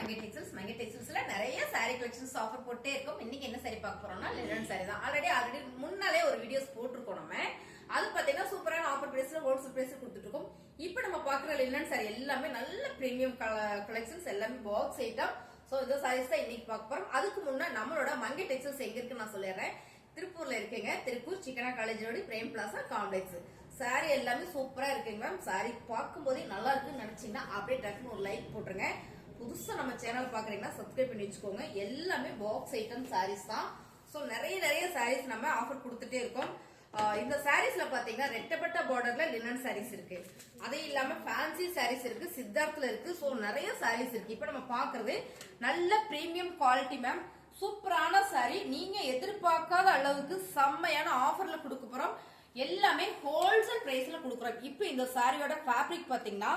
மங்கை டெக்ஸ்டைல்ஸ்ல நிறைய saree collections offer போட்டே இருக்கும். இன்னைக்கு என்ன saree பார்க்க போறோம்னா லினன் saree தான். ஆல்ரெடி முன்னாலே ஒரு வீடியோஸ் போட்டுருக்கோம் நம்ம. அது பாத்தீங்கன்னா சூப்பரான ஆஃபர் பிரைஸ்ல ஹோல்சேல் பிரைஸ்ல கொடுத்துட்டு இருக்கோம். இப்போ நம்ம பாக்குற லினன் saree எல்லாமே நல்ல பிரீமியம் கலெக்ஷன்ஸ், எல்லாமே பாக்ஸ் ஐட்டம். சோ இந்த sarees தான் இன்னைக்கு பார்க்க போறோம். அதுக்கு முன்ன நம்மளோட மங்கை டெக்ஸ்டைல்ஸ் எங்க இருக்குன்னு நான் சொல்லிடுறேன். திருப்பூர்ல இருக்கீங்க. Tiruppur Chikkanna college road Prem plaza complex. Sari எல்லாமே சூப்பரா இருக்குங்க மேம். சாரி பார்க்கும் போதே நல்லா இருக்குன்னு நினைச்சீங்கன்னா அப்படியே டக்குன்னு ஒரு லைக் போட்டுருங்க. புதுசா நம்ம சேனல் பாக்குறீங்கன்னா சப்ஸ்கிரைப் பண்ணி வச்சுக்கோங்க. எல்லாமே பாக்ஸ் ஐட்டம் சாரீஸ் தான். சோ நிறைய சாரீஸ் நம்ம ஆஃபர் கொடுத்துட்டே இருக்கோம். இந்த சாரீஸ்ல பாத்தீங்கன்னா ரெட்டப்பட்ட பார்டர்ல லினன் சாரீஸ் இருக்கு. அதே இல்லாம ஃபேன்சி சாரீஸ் இருக்கு, சித்தார்த்ல இருக்கு. சோ நிறைய சாரீஸ் இருக்கு. இப்ப நம்ம பாக்குறது நல்ல பிரீமியம் குவாலிட்டி மேம். சூப்பரான சாரி, நீங்க எதிர்பார்க்காத அளவுக்கு செம்மையான ஆஃபர்ல கொடுக்க போறோம். எல்லாமே ஹோல்சேல் பிரைஸ்ல கொடுக்குறோம். இப்போ இந்த சாரியோட ஃபேப்ரிக் பாத்தீங்கன்னா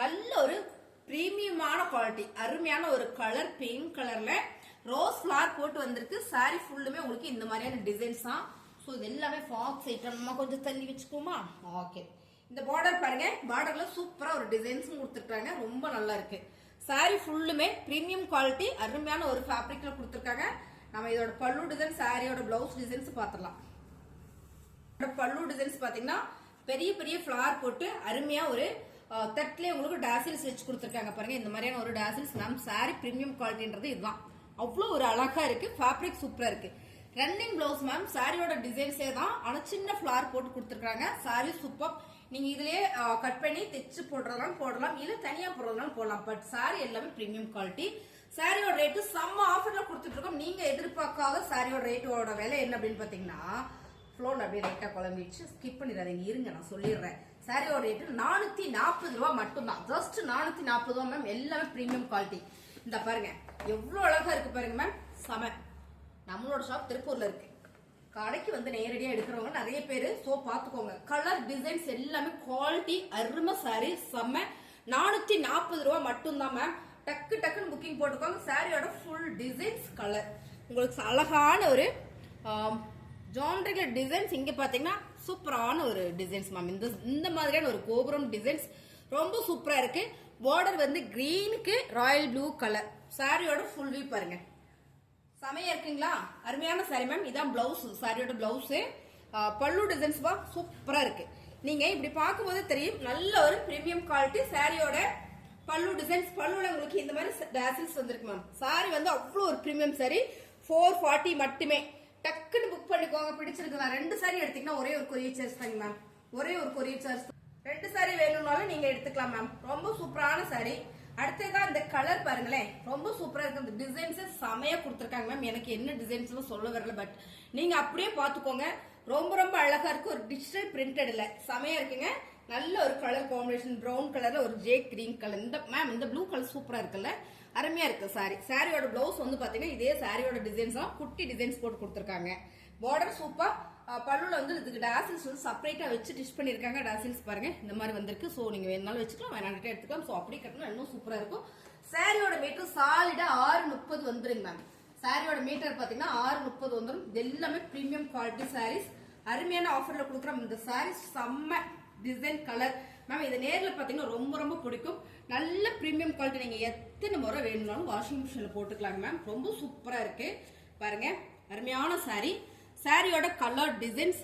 நல்ல ஒரு பிரீமியமான குவாலிட்டி, அருமையான ஒரு கலர், பிங்க் கலர்ல ரோஸ் ஃபிளார் போட்டு வந்திருக்கு. சாரி ஃபுல்லுமே உங்களுக்கு இந்த மாதிரியான டிசைன்ஸ் தான். ஸோ இது எல்லாமே ஃபாக்ஸ் ஐட்டம். நம்ம கொஞ்சம் தள்ளி வச்சுக்கோமா? ஓகே. இந்த பார்டர் பாருங்க, பார்டர்ல சூப்பரா ஒரு டிசைன்ஸும் கொடுத்துருக்காங்க. ரொம்ப நல்லா இருக்கு. சாரி ஃபுல்லுமே பிரீமியம் குவாலிட்டி, அருமையான ஒரு ஃபேப்ரிக்ல கொடுத்துருக்காங்க. நம்ம இதோட பல்லு டிசைன், சாரியோட பிளவுஸ் டிசைன்ஸ் பாத்திரலாம். பல்லு டிசைன்ஸ் பாத்தீங்கன்னா பெரிய பெரிய ஃபிளார் போட்டு அருமையா ஒரு தட்லயே உங்களுக்கு டாசில்ஸ் வச்சு கொடுத்துருக்காங்க. பாருங்க இந்த மாதிரியான ஒரு டாசில்ஸ் மேம். சாரி பிரீமியம் குவாலிட்டின்றது இதுதான். அவ்வளவு ஒரு அழகா இருக்கு. ஃபேப்ரிக் சூப்பரா இருக்கு. Running blouse ma'am. சாரியோட டிசைன்ஸே தான், ஆனா சின்ன ஃபிளார் போட்டு கொடுத்துருக்காங்க. Sorry super. நீங்க இதுலயே கட் பண்ணி தைச்சு போடலாம், இல்ல தனியா போடுறதுனாலும் போடலாம். பட் சாரி எல்லாமே பிரீமியம் குவாலிட்டி. சாரியோட ரேட்டு செம்ம ஆஃபர்ல கொடுத்துட்டு இருக்கோம். நீங்க எதிர்பார்க்காத சாரியோட ரேட்டோட விலை என்ன அப்படின்னு பாத்தீங்கன்னா, ஃப்ளோர்ல அப்படியே ரைட்டா குழம்பிடுச்சு, ஸ்கிப் பண்ணிடாதீங்க, இருங்க நான் சொல்லிடுறேன். சாரியோட ரேட்டு 440 ரூபா மட்டும்தான். ஜஸ்ட் 440 ரூபா மேம். எல்லாமே பிரீமியம் குவாலிட்டி. இந்த பாருங்க எவ்வளவு அழகா இருக்கு பாருங்க மேம். செம. நம்மளோட ஷாப் திருப்பூர்ல இருக்கு. கடைக்கு வந்து நேரடியா எடுக்கிறவங்க நிறைய பேரு. சோ பாத்துக்கோங்க. கலர் டிசைன்ஸ் எல்லாமே குவாலிட்டி, அருமை சாரி, செம்ம. 440 ரூபா மட்டும்தான் மேம். டக்குன்னு புக்கிங் போட்டுக்கோங்க. சாரியோட ஃபுல் டிசைன்ஸ், கலர் உங்களுக்கு அழகான ஒரு ஜான்ரிகல் டிசைன்ஸ். இங்க பாத்தீங்கன்னா சூப்பரான ஒரு டிசைன்ஸ் மேம். இந்த மாதிரியான ஒரு கோபுரம் டிசைன்ஸ் ரொம்ப சூப்பரா இருக்கு. பார்டர் வந்து கிரீனுக்கு ராயல் ப்ளூ கலர். சாரியோட ஃபுல் வியூ பாருங்க, செமையா இருக்குங்களா? அருமையான சாரி மேம். இதான் பிளவுஸ், சாரியோட பிளவுஸ். பல்லு டிசைன்ஸ் பா சூப்பரா இருக்கு. நீங்க இப்படி பார்க்கும்போது தெரியும் நல்ல ஒரு பிரீமியம் குவாலிட்டி. சாரியோட பல்லு டிசைன்ஸ், பல்லுல உங்களுக்கு இந்த மாதிரி டாசில்ஸ் வந்திருக்கு மேம். சாரி வந்து அவ்வளவு ஒரு பிரீமியம் சாரி. 440 மட்டுமே. டக்குன்னு புக் பண்ணிக்கோங்க. பிடிச்சிருக்கு. நான் 2 சாரி எடுத்தீங்கன்னா ஒரே ஒரு கொரியர் சார்ஜ் தாங்க மேம். ஒரே ஒரு கொரியர் சார்ஜ். 2 சாரி வேணும்னாலும் நீங்க எடுத்துக்கலாம் மேம். ரொம்ப சூப்பரான சாரி. அடுத்ததான் இந்த கலர் பாருங்களேன், ரொம்ப சூப்பரா இருக்கு. இந்த டிசைன்ஸ் செமையா கொடுத்துருக்காங்க மேம். எனக்கு என்ன டிசைன்ஸ் சொல்ல வரல, பட் நீங்க அப்படியே பாத்துக்கோங்க. ரொம்ப அழகா இருக்கு. ஒரு டிஜிட்டல் பிரிண்டட் இல்ல, செமையா இருக்குங்க. நல்ல ஒரு கலர் காம்பினேஷன், பிரவுன் கலர்ல ஒரு ஜே கிரீன் கலர். இந்த மேம் இந்த ப்ளூ கலர் சூப்பரா இருக்குல்ல, அருமையா இருக்கு சாரி. சாரியோட பிளவுஸ் வந்து பாத்தீங்கன்னா இதே சாரியோட டிசைன்ஸ் தான், குட்டி டிசைன்ஸ் போட்டு கொடுத்துருக்காங்க. Border super. பல்லுல வந்து இதுக்கு டாசில்ஸ் வந்து செப்பரேட்டா வச்சு டிஷ் பண்ணிருக்காங்க. டாசில்ஸ் பாருங்க இந்த மாதிரி வந்திருக்கு. சோ நீங்க வேணாலும் வச்சுக்கலாம், வேணாலும் எடுத்துக்கலாம். சோ அப்படி கட்டணும் இன்னும் சூப்பரா இருக்கும். சாரியோட மீட்டர் சாலிடா 630 வந்துருங்க மேம். சாரியோட மீட்டர் பாத்தீங்கன்னா 630 வந்துடும். இது எல்லாமே பிரீமியம் குவாலிட்டி சாரீஸ். அருமையான ஆஃபர்ல கொடுக்குறோம். இந்த சாரீஸ் செம்ம டிசைன், கலர் மேம். இது நேர்ல பாத்தீங்கன்னா ரொம்ப பிடிக்கும். நல்ல பிரீமியம் குவாலிட்டி. நீங்க எத்தனை முறை வேணும்னாலும் வாஷிங் மிஷின்ல போட்டுக்கலாங்க மேம். ரொம்ப சூப்பரா இருக்கு பாருங்க. அருமையான சாரி. சாரியோட கலர் டிசைன்ஸ்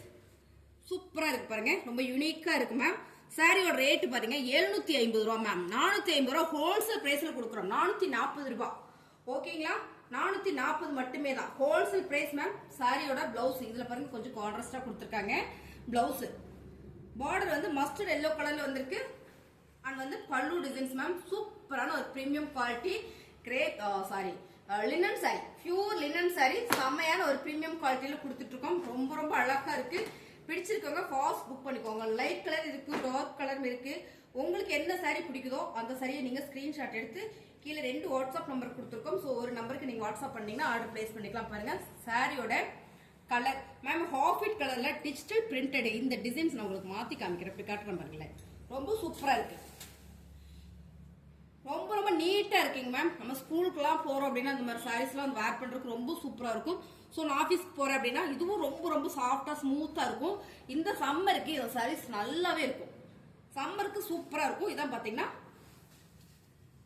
சூப்பரா இருக்கு பாருங்க. ரொம்ப யூனிக்கா இருக்கு மேம். சாரியோட ரேட் பாத்தீங்க 750 ரூபா மேம். 450 ரூபா ஹோல்சேல் பிரைஸ்ல கொடுக்குறோம். 440 ரூபாய். ஓகேங்களா? 440 மட்டுமே தான் ஹோல்சேல் பிரைஸ் மேம். சாரியோட பிளவுஸ் இதுல பாருங்க கொஞ்சம் கான்ட்ராஸ்டா கொடுத்துருக்காங்க. பிளவுஸ் பார்டர் வந்து மஸ்டர்ட் எல்லோ கலர்ல வந்திருக்கு. அண்ட் வந்து பல்லு டிசைன்ஸ் மேம். சூப்பரான ஒரு premium quality crepe linen sari, pure linen sari. செம்மையான ஒரு பிரீமியம் குவாலிட்டியில கொடுத்துட்டு இருக்கோம். ரொம்ப அழகா இருக்கு. பிடிச்சிருக்கவங்க ஃபாஸ்ட் புக் பண்ணிக்கோங்க. லைட் கலர் இருக்கு, டார்க் கலர் இருக்கு. உங்களுக்கு என்ன சாரி பிடிக்குதோ அந்த சாரியை நீங்க ஸ்கிரீன்ஷாட் எடுத்து கீழே 2 வாட்ஸ்அப் நம்பர் கொடுத்துருக்கோம். ஸோ ஒரு நம்பருக்கு நீங்க வாட்ஸ்அப் பண்ணீங்கன்னா ஆர்டர் பிளேஸ் பண்ணிக்கலாம். பாருங்க சாரியோட கலர் மேம் ஹாஃப் ஒயிட் கலர்ல டிஜிட்டல் பிரிண்டட். இந்த டிசைன்ஸ் நான் உங்களுக்கு மாத்தி காமிக்கிறேன். இப்படி காட்டுறேன் பாருங்களேன். ரொம்ப சூப்பரா இருக்கு. ரொம்ப நீட்டா இருக்குங்க மேம். நம்ம ஸ்கூலுக்குலாம் போறோம் அப்படின்னா இந்த மாதிரி சாரீஸ் எல்லாம் வேர் பண்றதுக்கு ரொம்ப சூப்பரா இருக்கும். ஸோ நான் ஆஃபீஸ்க்கு போறேன் அப்படின்னா இதுவும் ரொம்ப சாஃப்டா ஸ்மூத்தா இருக்கும். இந்த சம்மருக்கு இந்த சாரீஸ் நல்லாவே இருக்கும். சம்மருக்கு சூப்பரா இருக்கும். இதான் பாத்தீங்கன்னா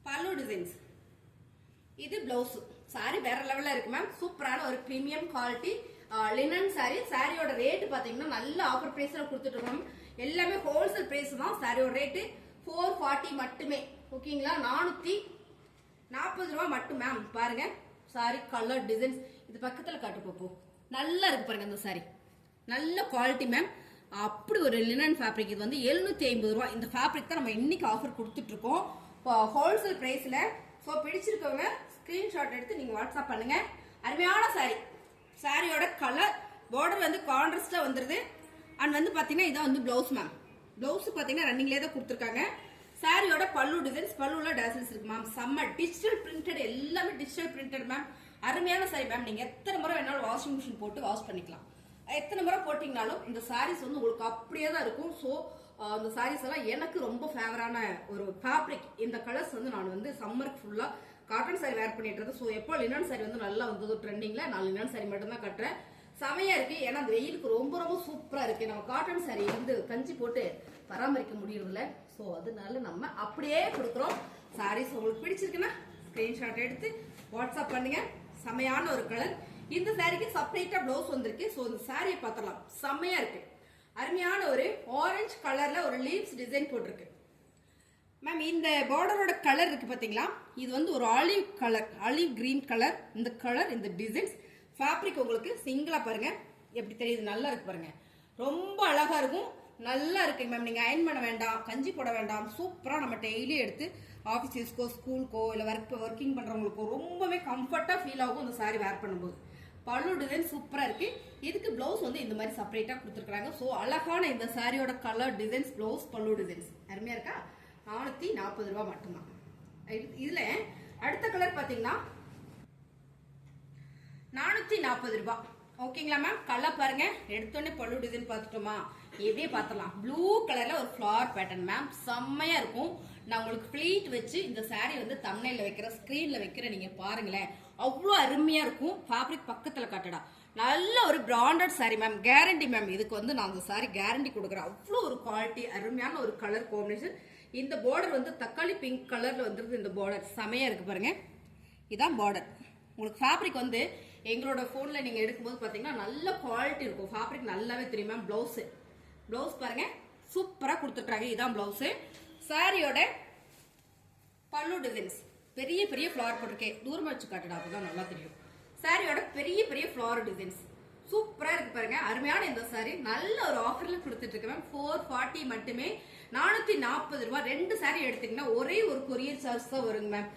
பல்லு டிசைன்ஸ். இது பிளவுஸ். சாரி வேற லெவல்ல இருக்கு மேம். சூப்பரான ஒரு பிரீமியம் குவாலிட்டி லினன் சாரி. சாரியோட ரேட் பாத்தீங்கன்னா நல்ல ஆஃபர் பிரைஸ்ல கொடுத்துட்டு இருக்கோம். எல்லாமே ஹோல்சேல் பிரைஸ் தான். சாரியோட ரேட் 440 மட்டுமே. ஓகேங்களா? 440 ரூபாய் மட்டும் மேம். பாருங்க சாரி கலர் டிசைன்ஸ். இது பக்கத்துல காட்டு போப்போ. நல்லா இருக்கு பாருங்க இந்த சாரி. நல்ல குவாலிட்டி மேம். அப்படி ஒரு லினன் ஃபேப்ரிக். இது வந்து 750 ரூபாய். இந்த ஃபேப்ரிக் தான் நம்ம இன்னைக்கு ஆஃபர் கொடுத்துட்டு இருக்கோம் ஹோல்சேல் பிரைஸ்ல. ஸோ பிடிச்சிருக்கவங்க ஸ்கிரீன்ஷாட் எடுத்து நீங்க வாட்ஸ்அப் பண்ணுங்க. அருமையான சாரி. சாரியோட கலர் பார்டர் வந்து கான்ட்ராஸ்டா வந்துருது. அண்ட் வந்து பாத்தீங்கன்னா இதான் வந்து பிளவுஸ் மேம். பிளவுஸ் பாத்தீங்கன்னா ரன்னிங்லேயே தான் கொடுத்துருக்காங்க. சாரியோட பல்லு டிசைன்ஸ், பல்லுல டேசல்ஸ் இருக்கு மேம். செம்ம டிஜிட்டல் பிரிண்டட், எல்லாமே டிஜிட்டல் பிரிண்டட் மேம். அருமையான சாரி மேம். நீங்க எத்தனை முறை வேணாலும் வாஷிங் மிஷின் போட்டு வாஷ் பண்ணிக்கலாம். எத்தனை முறை போட்டீங்கனாலும் இந்த சாரீஸ் வந்து உங்களுக்கு அப்படியே தான் இருக்கும். ஸோ அந்த சாரீஸ் எல்லாம் எனக்கு ரொம்ப ஃபேவரான ஒரு ஃபேப்ரிக். இந்த கலர்ஸ் வந்து நான் வந்து சம்மருக்கு ஃபுல்லா காட்டன் சாரி வேர் பண்ணிட்டு இருக்கேன். ஸோ எப்போ லினன் சாரி வந்து நல்லா வந்தது ட்ரெண்டிங்ல, நான் லினன் சாரி மட்டும் தான் கட்டுறேன். செமையா இருக்கு. ஏன்னா அந்த வெயிலுக்கு ரொம்ப ரொம்ப சூப்பரா இருக்கு. நம்ம காட்டன் சாரி வந்து கஞ்சி போட்டு பராமரிக்க முடியறதில்ல. ஸோ அதனால நம்ம அப்படியே கொடுக்குறோம். சாரீஸ் உங்களுக்கு பிடிச்சிருக்குன்னா ஸ்கிரீன்ஷாட் எடுத்து வாட்ஸ்அப் பண்ணுங்க. செமையான ஒரு கலர். இந்த சாரிக்கு செப்பரேட்டா பிளவுஸ் வந்திருக்கு. ஸோ இந்த சாரியை பார்த்துடலாம். செம்மையா இருக்கு. அருமையான ஒரு ஆரஞ்சு கலர்ல ஒரு லீவ்ஸ் டிசைன் போட்டிருக்கு மேம். இந்த பார்டரோட கலர் இருக்கு பாத்தீங்களா? இது வந்து ஒரு olive colour, olive green colour. இந்த கலர், இந்த டிசைன்ஸ் ஃபேப்ரிக் உங்களுக்கு சிங்கிளா பாருங்க எப்படி தெரியுது. நல்லா இருக்கு பாருங்க. ரொம்ப அழகா இருக்கும். நல்லா இருக்கு மேம். நீங்க அயன் பண்ண வேண்டாம், கஞ்சி போட வேண்டாம். சூப்பரா நம்ம டெய்லி எடுத்து ஆஃபீஸஸ்க்கோ ஸ்கூலுக்கோ இல்லை ஒர்க்கிங் பண்றவங்களுக்கோ ரொம்பவே கம்ஃபர்ட்டா ஃபீல் ஆகும் இந்த சாரி வேர் பண்ணும்போது. பல்லு டிசைன் சூப்பரா இருக்கு. இதுக்கு பிளவுஸ் வந்து இந்த மாதிரி செப்பரேட்டா கொடுத்துருக்காங்க. ஸோ அழகான இந்த சாரியோட கலர் டிசைன்ஸ், பிளவுஸ், பல்லு டிசைன்ஸ் அருமையா இருக்கா? 440 ரூபாய் மட்டும்தான். இதுல அடுத்த கலர் பாத்தீங்கன்னா 440 ரூபாய். ஓகேங்களா மேம்? கலர் பாருங்க. எடுத்தோடனே பல்லு டிசைன் பார்த்துட்டோமா? எப்படியே பார்த்துடலாம். ப்ளூ கலர்ல ஒரு ஃபிளவர் பேட்டர்ன் மேம். செம்மையா இருக்கும். நான் உங்களுக்கு ஃபிளீட் வச்சு இந்த சாரி வந்து தம்ப்நெயில்ல வைக்கிற, ஸ்கிரீன்ல வைக்கிற, நீங்க பாருங்களேன். அவ்வளோ அருமையா இருக்கும். ஃபேப்ரிக் பக்கத்துல காட்டடா. நல்ல ஒரு branded sorry ma'am. Guarantee ma'am. இதுக்கு வந்து நான் அந்த சாரி கேரண்டி கொடுக்குறேன். அவ்வளோ ஒரு குவாலிட்டி, அருமையான ஒரு கலர் காம்பினேஷன். இந்த பார்டர் வந்து தக்காளி பிங்க் கலர்ல வந்துருது. இந்த பார்டர் செமையா இருக்கு பாருங்க. இதான் பார்டர். உங்களுக்கு ஃபேப்ரிக் வந்து எங்களோட போன்ல நீங்க எடுக்கும்போது பாத்தீங்கன்னா நல்ல குவாலிட்டி இருக்கும். ஃபேப்ரிக் நல்லாவே தெரியும் மேம். பிளவுஸ் பாருங்க சூப்பரா கொடுத்துட்டாங்க. இதான் பிளவுஸ். சாரியோட பல்லு டிசைன்ஸ் பெரிய பெரிய ஃபிளவர் போட்டிருக்கேன். தூரமா வச்சு காட்டுடா, அப்பதான் நல்லா தெரியும். சாரியோட பெரிய பெரிய ஃபிளவர் டிசைன்ஸ் சூப்பரா இருக்கு பாருங்க. அருமையான இந்த சாரி நல்ல ஒரு ஆஃபர்ல கொடுத்துட்டு இருக்கு மேம். 440 மட்டுமே. 440 ரூபாய். 2 சாரி எடுத்தீங்கன்னா ஒரே ஒரு கொரியர் சார்ஜ் தான் வருங்க மேம்.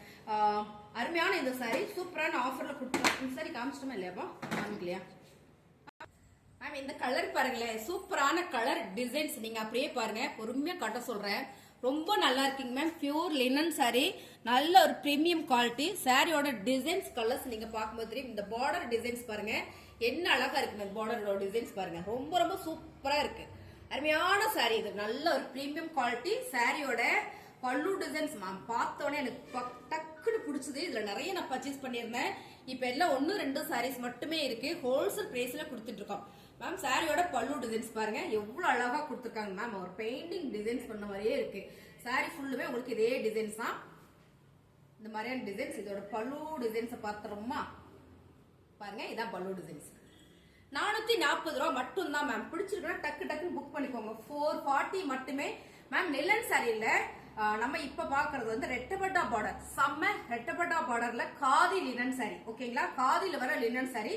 அருமையான இந்த சாரி சூப்பரான ஆஃபர்ல கொடுத்துருக்கோம். இந்த சாரி காமிச்சிட்டோமா இல்லையாப்பா? காமிக்கலையா மேம்? இந்த கலர் பாருங்களேன். சூப்பரான கலர் டிசைன்ஸ். நீங்க அப்படியே பாருங்க. பொறுமையா கட்ட சொல்றேன். ரொம்ப நல்லா இருக்குங்க மேம். Pure linen sorry. நல்ல ஒரு பிரீமியம் குவாலிட்டி. சாரியோட டிசைன்ஸ், கலர்ஸ் நீங்க பார்க்கும்போது தெரியும். இந்த பார்டர் டிசைன்ஸ் பாருங்க என்ன அழகா இருக்கு. பார்டரோட டிசைன்ஸ் பாருங்க. ரொம்ப ரொம்ப சூப்பரா இருக்கு. அருமையான சாரி. இது நல்ல ஒரு பிரீமியம் குவாலிட்டி. சாரியோட பல்லு டிசைன்ஸ் மேம் பார்த்தோன்னே எனக்கு டக்குன்னு பிடிச்சது. இதுல நிறைய நான் பர்ச்சேஸ் பண்ணியிருந்தேன். இப்ப எல்லாம் 1-2 சாரீஸ் மட்டுமே இருக்கு. ஹோல்சேல் பிரைஸ்ல கொடுத்துட்டு இருக்கோம் மேம். சாரியோட பல்லு டிசைன்ஸ் பாருங்க எவ்வளவு அழகா கொடுத்துருக்காங்க மேம். ஒரு பெயிண்டிங் டிசைன்ஸ் பண்ண மாதிரியே இருக்கு. சாரி ஃபுல்லுமே உங்களுக்கு இதே டிசைன்ஸ் தான். இந்த மாதிரியான டிசைன்ஸ். இதோட பல்லு டிசைன்ஸ் பாத்துறோமா பாருங்க. இதான் பல்லு டிசைன்ஸ். 440 ரூபாய் மட்டும் தான் மேம். பிடிச்சிருக்குன்னா டக்கு டக்குன்னு புக் பண்ணிக்கோங்க. 440 மட்டுமே மேம். நிலன் சாரியில நம்ம இப்ப பாக்குறது வந்து ரெட்டப்பட்டா பார்டர். செம்ம ரெட்டப்பட்டா பார்டர்ல காதி லினன் சாரி. ஓகேங்களா? காதில வர லினன் சாரி.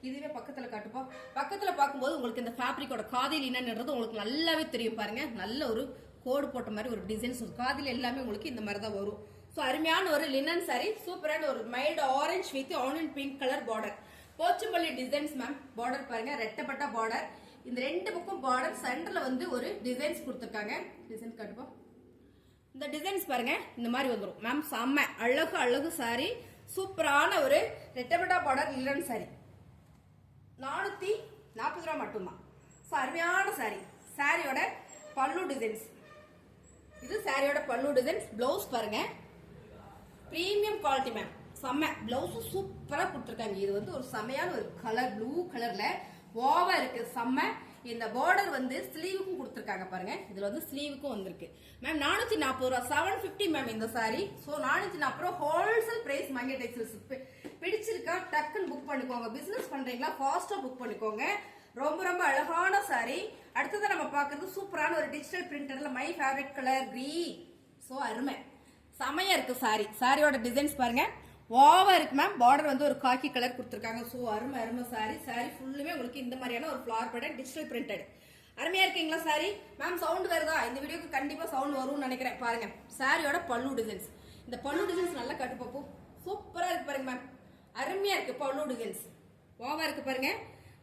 இதுவே பக்கத்துல காட்டுப்பா. பக்கத்துல பார்க்கும்போது உங்களுக்கு இந்த ஃபேப்ரிக்கோட காதி லினன்ன்றது உங்களுக்கு நல்லாவே தெரியும் பாருங்க. நல்ல ஒரு கோடு போட்ட மாதிரி ஒரு டிசைன்ஸ். காதில எல்லாமே உங்களுக்கு இந்த மாதிரி தான் வரும். ஸோ அருமையான ஒரு லினன் சாரி. சூப்பரான ஒரு mild orange with onion pink colour border. Pochampalli designs ma'am. Border பாருங்க ரெட்டப்பட்டா பார்டர். இந்த 2 பக்கம் பார்டர் சென்டர்ல வந்து ஒரு டிசைன்ஸ் கொடுத்துருக்காங்க. டிசைன் காட்டுப்பா. இந்த டிசைன்ஸ் பாருங்க இந்த மாதிரி வந்துடும் மேம். செம்ம அழகு அழகு சாரி. சூப்பரான ஒரு ரெட்டப்பட்டா பார்டர் லினன் சாரி. 440 ரூபாய் மட்டும்தான். அருமையான சாரி. சாரியோட பல்லு டிசைன்ஸ். இது சாரியோட பல்லு டிசைன்ஸ். பிளவுஸ் பாருங்க பிரீமியம் குவாலிட்டி மேம். செம்ம பிளவுஸ் சூப்பரா கொடுத்துருக்காங்க. இது வந்து ஒரு செமையான ஒரு கலர், ப்ளூ கலர்ல ஓவா இருக்கு. செம்ம. இந்த பார்டர் வந்து ஸ்லீவுக்கும் கொடுத்துருக்காங்க பாருங்க. இதுல வந்து ஸ்லீவுக்கும் வந்திருக்கு மேம். 440 ரூபாய். 750 மேம் இந்த சாரி. சோ 440 ரூபாய் ஹோல்சேல் பிரைஸ். சரண்யா டெக்ஸ்டைல்ஸ் பிடிச்சிருக்கா டக்குன்னு புக் பண்ணிக்கோங்க. பிசினஸ் பண்றீங்களா ஃபாஸ்டா புக் பண்ணிக்கோங்க. ரொம்ப ரொம்ப அழகான சாரி. அடுத்தது நம்ம பாக்குறது சூப்பரான ஒரு டிஜிட்டல் பிரிண்டர்ல my favourite colour green. So அருமை செமையா இருக்கு சாரி. சாரியோட டிசைன்ஸ் பாருங்க வாவா இருக்கு மேம். பார்டர் வந்து ஒரு காக்கி கலர் கொடுத்துருக்காங்க. சோ அருமை அருமை சாரி. சாரி ஃபுல்லுமே உங்களுக்கு இந்த மாதிரியான ஒரு ஃபிளார் பேட்டர்ன் டிஜிட்டல் பிரிண்டட். அருமையா இருக்கீங்களா சாரி? மேம் சவுண்ட் வருதா? இந்த வீடியோக்கு கண்டிப்பா சவுண்ட் வரும்னு நினைக்கிறேன். பாருங்க சாரியோட பல்லு டிசைன்ஸ். இந்த பல்லு டிசைன்ஸ் நல்லா கட்டு பாப்போம். சூப்பரா இருக்கு பாருங்க மேம். அருமையா இருக்கு பல்லு டிசைன்ஸ். வாவா இருக்கு பாருங்க.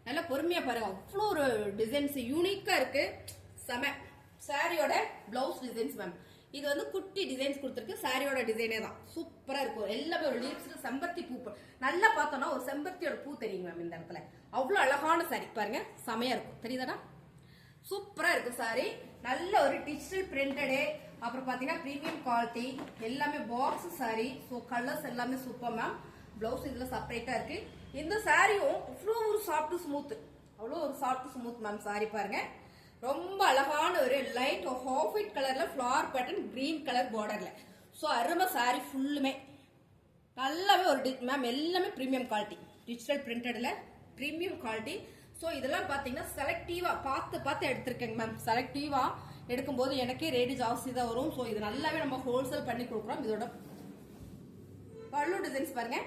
நல்லா பொறுமையா பாருங்க. அவ்வளோ ஒரு டிசைன்ஸ் யூனிக்கா இருக்கு. செம. சாரியோட பிளவுஸ் டிசைன்ஸ் மேம். இது வந்து குட்டி டிசைன்ஸ் கொடுத்துருக்கு. சாரியோட டிசைனே தான் சூப்பரா இருக்கும். எல்லாமே ஒரு லீவ்ஸ்ல செம்பருத்தி பூ நல்லா பார்த்தோம்னா ஒரு செம்பருத்தியோட பூ தெரியும் மேம் இந்த இடத்துல. அவ்வளவு அழகான சாரி பாருங்க. செமையா இருக்கும். தெரியுதாடா? சூப்பரா இருக்கு சாரி. நல்ல ஒரு டிஜிட்டல் பிரிண்டடு. அப்புறம் பாத்தீங்கன்னா பிரீமியம் குவாலிட்டி. எல்லாமே பாக்ஸ் சாரி. ஸோ கலர்ஸ் எல்லாமே சூப்பர் மேம். பிளவுஸ் இதுல செப்பரேட்டா இருக்கு. இந்த சாரியும் அவ்வளோ ஒரு சாஃப்ட் ஸ்மூத். அவ்வளோ ஒரு சாஃப்ட் ஸ்மூத் மேம் சாரி பாருங்க. ரொம்ப அழகான ஒரு லைட் ஆஃப் ஒயிட் கலர்ல ஃபிளார் பேட்டர்ன் கிரீன் கலர் பார்டர்ல. ஸோ அருமை சாரி ஃபுல்லுமே நல்லாவே ஒரு மேம் எல்லாமே பிரீமியம் குவாலிட்டி. டிஜிட்டல் பிரிண்டட்ல பிரீமியம் குவாலிட்டி. ஸோ இதெல்லாம் பார்த்தீங்கன்னா செலக்டிவா பார்த்து எடுத்திருக்கேங்க மேம். செலக்டிவா எடுக்கும்போது எனக்கே ரேட்டு ஜாஸ்தி தான் வரும். ஸோ இது நல்லாவே நம்ம ஹோல்சேல் பண்ணி கொடுக்குறோம். இதோட பல்லு டிசைன்ஸ் பாருங்க.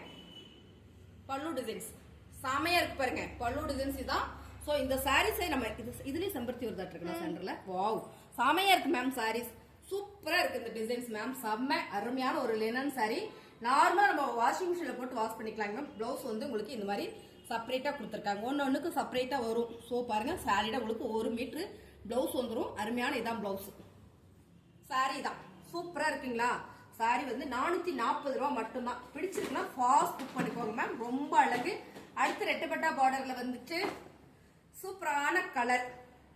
பல்லு டிசைன்ஸ் செமையா இருக்கு பாருங்க. பல்லு டிசைன்ஸ் இதான். சோ இந்த சாரீஸை நம்ம இதுலயே செம்பருத்தி வருதாட்டு இருக்கு சென்டர்ல. வாவ் செமையா இருக்கு மேம் சாரீஸ். சூப்பரா இருக்கு இந்த டிசைன்ஸ் மேம். செம்ம அருமையான ஒரு லினன் சாரி. நார்மலா நம்ம வாஷிங் மிஷின்ல போட்டு வாஷ் பண்ணிக்கலாங்க மேம். பிளவுஸ் வந்து உங்களுக்கு இந்த மாதிரி செப்பரேட்டா கொடுத்துருக்காங்க. ஒன்னொன்னுக்கு செப்பரேட்டா வரும். சோ பாருங்க சாரியோட உங்களுக்கு 1 மீட்டர் பிளவுஸ் வந்துடும். அருமையான இதான் பிளவுஸ். சாரி தான் சூப்பரா இருக்குங்களா? சாரி வந்து 440 ரூபா மட்டும்தான். பிடிச்சிருக்குன்னா ஃபாஸ்ட் புக் பண்ணிக்கோங்க மேம். ரொம்ப அழகு. அடுத்து ரெட்டப்பட்டா பார்டர்ல வந்துட்டு சூப்பரான கலர்.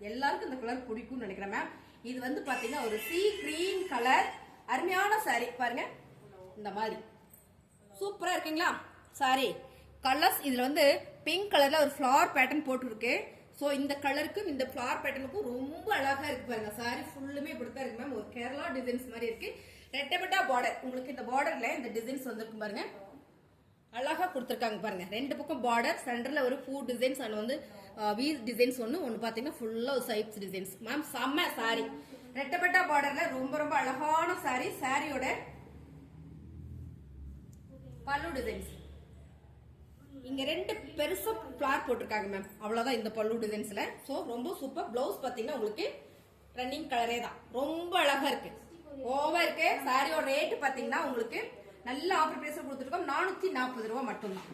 எல்லாருக்கும் இந்த கலர் பிடிக்கும்னு நினைக்கிறேன் மேம். இது வந்து பாத்தீங்கன்னா ஒரு சீ கிரீன் கலர். அருமையான சாரி பாருங்க. இந்த மாதிரி சூப்பரா இருக்குங்களா சாரி? கலர்ஸ் இதுல வந்து பிங்க் கலர்ல ஒரு ஃபிளார் பேட்டர்ன் போட்டு இருக்கு. சோ இந்த கலருக்கும் இந்த ஃபிளார் பேட்டர்னுக்கும் ரொம்ப அழகா இருக்கு பாருங்க. சாரி ஃபுல்லுமே இப்படித்தான் இருக்கு மேம். ஒரு கேரளா டிசைன்ஸ் மாதிரி இருக்கு. ரெட்டப்பட்டா பார்டர். உங்களுக்கு இந்த பார்டர்ல இந்த டிசைன்ஸ் வந்திருக்கு பாருங்க. அழகா கொடுத்துருக்காங்க பாருங்க. 2 பக்கம் பார்டர். சென்டர்ல ஒரு பூ டிசைன்ஸ் அண்ட் வந்து வீல் டிசைன்ஸ் ஒன்னு பாத்தீங்கன்னா ஃபுல்லா சைப்ஸ் டிசைன்ஸ் மேம். செம்ம சாரி. ரெட்டப்பட்டா பார்டர்ல ரொம்ப ரொம்ப அழகான சாரி. சாரியோட பல்லு டிசைன்ஸ் இங்க 2 பெருசா ஃபிளார் போட்டிருக்காங்க மேம். அவ்வளவுதான் இந்த பல்லு டிசைன்ஸ்ல. சோ ரொம்ப சூப்பர். பிளவுஸ் பாத்தீங்கன்னா உங்களுக்கு ரன்னிங் கலரே தான். ரொம்ப அழகா இருக்கு. ஓவர் இருக்கு. சாரியோட ரேட் பாத்தீங்கன்னா உங்களுக்கு நல்ல ஆஃபர் பிரைஸ்ல கொடுத்துருக்கோம். 440 ரூபாய் மட்டும்தான்.